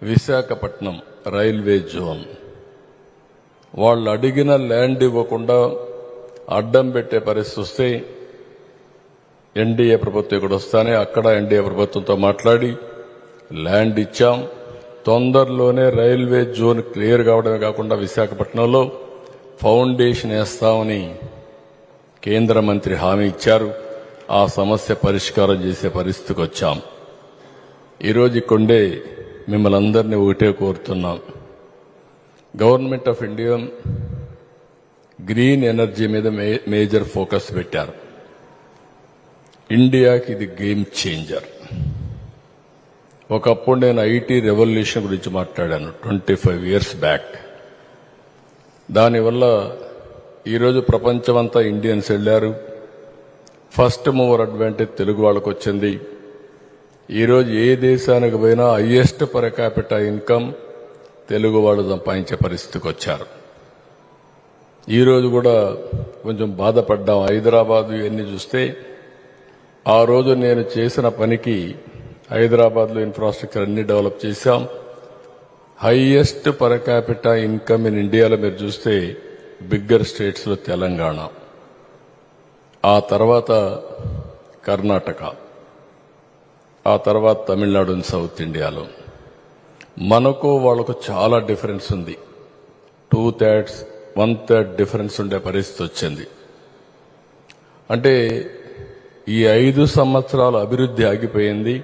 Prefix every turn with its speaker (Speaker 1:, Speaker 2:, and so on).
Speaker 1: Visakhapatnam railway zone వాళ్ళు అడిగిన land ఇవ్వకుండా అడ్డం పెట్టే పరిస్థితి వస్తే ఎన్డీఏ ప్రభుత్వం ఇక్కడ వస్తానే అక్కడ ఎన్డీఏ ప్రభుత్వంతో మాట్లాడి ల్యాండ్ ఇచ్చాం. తొందరలోనే రైల్వే జోన్ క్లియర్ కావడమే కాకుండా విశాఖపట్నంలో ఫౌండేషన్ వేస్తామని కేంద్ర మంత్రి హామీ ఇచ్చారు. ఆ సమస్య పరిష్కారం చేసే పరిస్థితికి వచ్చాం. ఈరోజు ఇక్కడే మిమ్మల్ని అందరినీ ఒకటే కోరుతున్నాం. Government of India green energy మీద మేజర్ ఫోకస్ పెట్టారు. ఇండియాకి ఇది గేమ్ చేంజర్. ఒకప్పుడు నేను ఐటీ రెవల్యూషన్ గురించి మాట్లాడాను 25 years బ్యాక్. దానివల్ల ఈరోజు ప్రపంచమంతా ఇండియన్స్ వెళ్లారు. ఫస్ట్ మూవర్ అడ్వాంటేజ్ తెలుగు వాళ్ళకు వచ్చింది. ఈరోజు ఏ దేశానికి పోయినా highest per capital income Telugu వాళ్ళు సంపాదించే పరిస్థితికి వచ్చారు. ఈరోజు కూడా కొంచెం బాధపడ్డాం. హైదరాబాద్ ఇవన్నీ చూస్తే ఆ రోజు నేను చేసిన పనికి హైదరాబాద్లో ఇన్ఫ్రాస్ట్రక్చర్ అన్ని డెవలప్ చేశాం. Highest per capital income in ఇండియాలో మీరు చూస్తే బిగ్గర్ స్టేట్స్లో తెలంగాణ, ఆ తర్వాత కర్ణాటక, ఆ తర్వాత తమిళనాడు, సౌత్ ఇండియాలో. మనకు వాళ్ళకు చాలా డిఫరెన్స్ ఉంది. 2/3, 1/3 డిఫరెన్స్ ఉండే పరిస్థితి వచ్చింది. అంటే ఈ 5 సంవత్సరాల అభివృద్ధి ఆగిపోయింది.